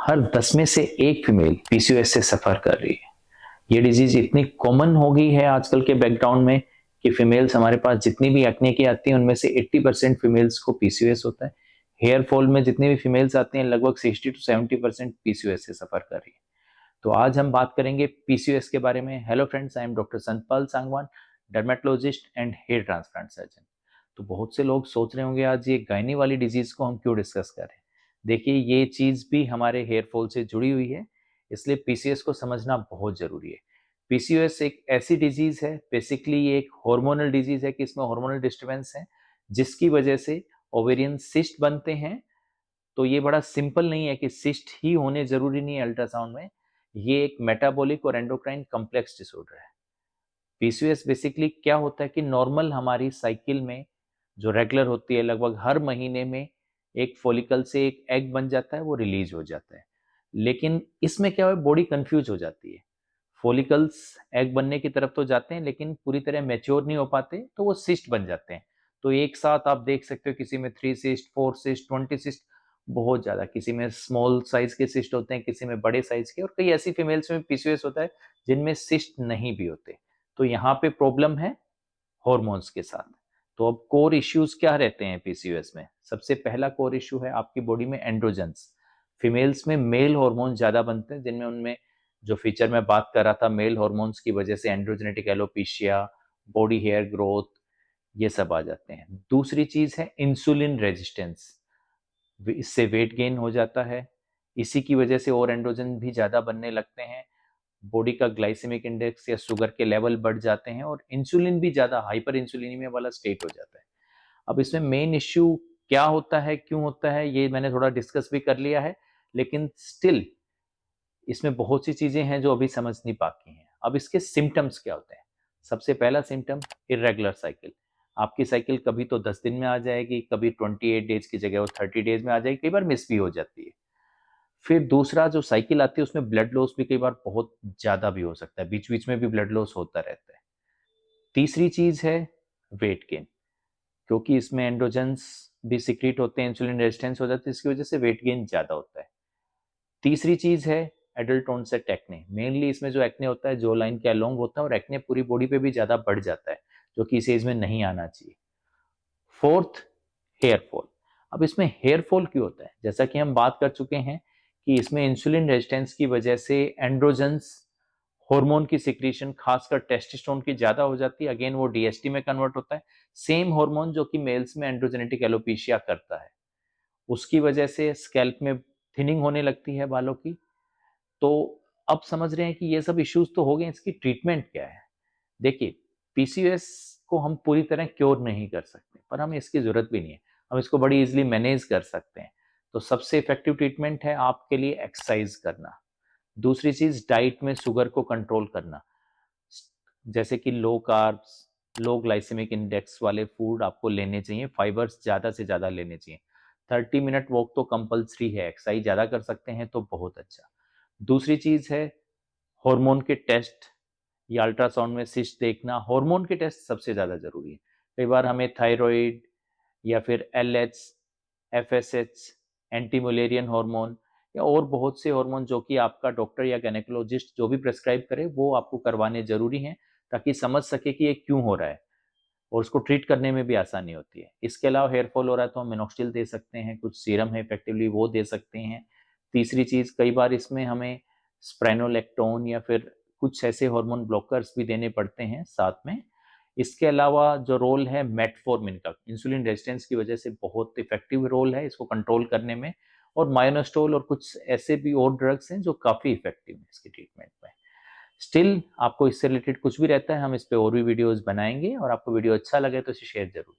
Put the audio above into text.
हर 10 में से एक फीमेल पीसीओएस से सफर कर रही है। ये डिजीज इतनी कॉमन हो गई है आजकल के बैकग्राउंड में कि फीमेल्स हमारे पास जितनी भी एक्ने की आती हैं उनमें से 80% फीमेल्स को पीसीओएस होता है। हेयर फॉल में जितनी भी फीमेल्स आती हैं लगभग 60 to 70% पीसीओएस से सफर कर रही है। तो आज हम बात करेंगे पीसीओएस के बारे में। Hello friends, I am doctor Santpal Sangwan, dermatologist and hair transplant surgeon. तो बहुत से लोग सोच रहे होंगे आज ये गायनी वाली डिजीज को हम क्यों डिस्कस कर रहे हैं। देखिए, ये चीज भी हमारे हेयर फॉल से जुड़ी हुई है, इसलिए पीसीओएस को समझना बहुत जरूरी है। पीसीओएस एक ऐसी डिजीज है, बेसिकली ये एक हार्मोनल डिजीज है कि इसमें हार्मोनल डिस्टर्बेंस है जिसकी वजह से ओवेरियन सिस्ट बनते हैं। तो ये बड़ा सिंपल नहीं है कि सिस्ट ही होने जरूरी नहीं है अल्ट्रासाउंड में। ये एक मेटाबॉलिक और एंडोक्राइन कॉम्प्लेक्स डिसऑर्डर है। पीसीओएस बेसिकली क्या होता है कि नॉर्मल हमारी साइकिल में जो रेगुलर होती है, लगभग हर महीने में एक फॉलिकल से एक एग बन जाता है, वो रिलीज हो जाता है। लेकिन इसमें क्या है, बॉडी कंफ्यूज हो जाती है। फॉलिकल्स एग बनने की तरफ तो जाते हैं लेकिन पूरी तरह मैच्योर नहीं हो पाते, तो वो सिस्ट बन जाते हैं। तो एक साथ आप देख सकते हो किसी में 3 सिस्ट, 4 सिस्ट, 20 सिस्ट, बहुत ज्यादा। किसी में स्मॉल साइज के सिस्ट होते हैं, किसी में बड़े साइज के, और कई ऐसी फीमेल्स में पीसीओएस होता है जिनमें सिस्ट नहीं भी होते। तो यहाँ पे प्रॉब्लम है हॉर्मोन्स के साथ। तो अब कोर इश्यूज क्या रहते हैं पीसीओएस में? सबसे पहला कोर इश्यू है आपकी बॉडी में एंड्रोजेंस। फीमेल्स में मेल हार्मोन ज्यादा बनते हैं, जिनमें उनमें जो फीचर मैं बात कर रहा था, मेल हार्मोन्स की वजह से androgenetic alopecia, body hair growth, ये सब आ जाते हैं। दूसरी चीज है इंसुलिन रेजिस्टेंस। इससे वेट गेन हो जाता है। इसी की वजह से और एंड्रोजन भी ज्यादा बनने लगते हैं। बॉडी का ग्लाइसेमिक इंडेक्स या शुगर के लेवल बढ़ जाते हैं और इंसुलिन भी ज्यादा, हाइपर इंसुलिनीमिया वाला स्टेट हो जाता है। अब इसमें मेन इश्यू क्या होता है, क्यों होता है, ये मैंने थोड़ा डिस्कस भी कर लिया है, लेकिन स्टिल इसमें बहुत सी चीजें हैं जो अभी समझनी बाकी हैं। अब इसके सिम्टम्स क्या होते हैं? सबसे पहला सिम्टम, इरेगुलर साइकिल। आपकी साइकिल कभी तो 10 दिन में आ जाएगी, कभी 28 डेज की जगह वो 30 डेज में आ जाएगी, कई बार मिस भी हो जाती है। फिर दूसरा जो साइकिल आती है उसमें ब्लड लॉस भी कई बार बहुत ज्यादा भी हो सकता है, बीच बीच में भी ब्लड लॉस होता रहता है। तीसरी चीज है वेट गेन, क्योंकि इसमें एंड्रोजेंस भी सिक्रीट होते हैं, इंसुलिन रेजिस्टेंस हो जाती है, इसकी वजह से वेट गेन ज्यादा होता है। तीसरी चीज है एडल्ट ऑनसेट एक्ने। मेनली इसमें जो एक्ने होता है जो लाइन के अलोंग होता है, और एक्ने पूरी बॉडी पे भी ज्यादा बढ़ जाता है, जो कि इस एज में नहीं आना चाहिए। Fourth, hair fall. अब इसमें हेयर फॉल क्यों होता है? जैसा कि हम बात कर चुके हैं कि इसमें इंसुलिन रेजिस्टेंस की वजह से एंड्रोजेंस हार्मोन की सिक्रीशन, खासकर टेस्टोस्टेरोन की ज्यादा हो जाती है। अगेन वो डीएसटी में कन्वर्ट होता है, सेम हार्मोन जो कि मेल्स में एंड्रोजेनेटिक एलोपेशिया करता है। उसकी वजह से स्कैल्प में थिनिंग होने लगती है बालों की। तो अब समझ रहे हैं कि ये सब इश्यूज तो हो गए, इसकी ट्रीटमेंट क्या है? देखिए, पीसीओएस को हम पूरी तरह क्योर नहीं कर सकते, पर हमें इसकी जरूरत भी नहीं है। हम इसको बड़ी इजीली मैनेज कर सकते हैं। तो सबसे इफेक्टिव ट्रीटमेंट है आपके लिए एक्सरसाइज करना। दूसरी चीज, डाइट में शुगर को कंट्रोल करना, जैसे कि लो कार्ब्स, लो ग्लाइसेमिक इंडेक्स वाले फूड आपको लेने चाहिए। फाइबर्स ज्यादा से ज्यादा लेने चाहिए। 30 मिनट वॉक तो कंपलसरी है, एक्सरसाइज ज्यादा कर सकते हैं तो बहुत अच्छा। दूसरी चीज है हार्मोन के टेस्ट या अल्ट्रासाउंड में सिस्ट देखना। हार्मोन के टेस्ट सबसे ज्यादा जरूरी है। कई बार हमें थायराइड या फिर LH, FSH, anti Mullerian hormone या और बहुत से हार्मोन जो कि आपका डॉक्टर या गायनेकोलॉजिस्ट जो भी प्रेस्क्राइब करे वो आपको करवाने जरूरी हैं, ताकि समझ सके कि ये क्यों हो रहा है और उसको ट्रीट करने में भी आसानी होती है। इसके अलावा हेयर फॉल हो रहा है तो हम मिनोक्सिडिल दे सकते हैं, कुछ सीरम है इफेक्टिवली वो दे सकते हैं। तीसरी चीज, कई बार इसमें हमें स्प्रेनोलेक्टोन या फिर कुछ ऐसे हार्मोन ब्लॉकर्स भी देने पड़ते हैं साथ में। इसके अलावा जो रोल है मेटफॉर्मिन का, इंसुलिन रेजिस्टेंस की वजह से बहुत इफेक्टिव रोल है इसको कंट्रोल करने में। और मायोनोस्टोल और कुछ ऐसे भी और ड्रग्स हैं जो काफी इफेक्टिव हैं इसकी ट्रीटमेंट में। स्टिल आपको इससे रिलेटेड कुछ भी रहता है, हम इस पे और भी वीडियोस बनाएंगे, और आपको वीडियो अच्छा लगे तो इसे शेयर जरूर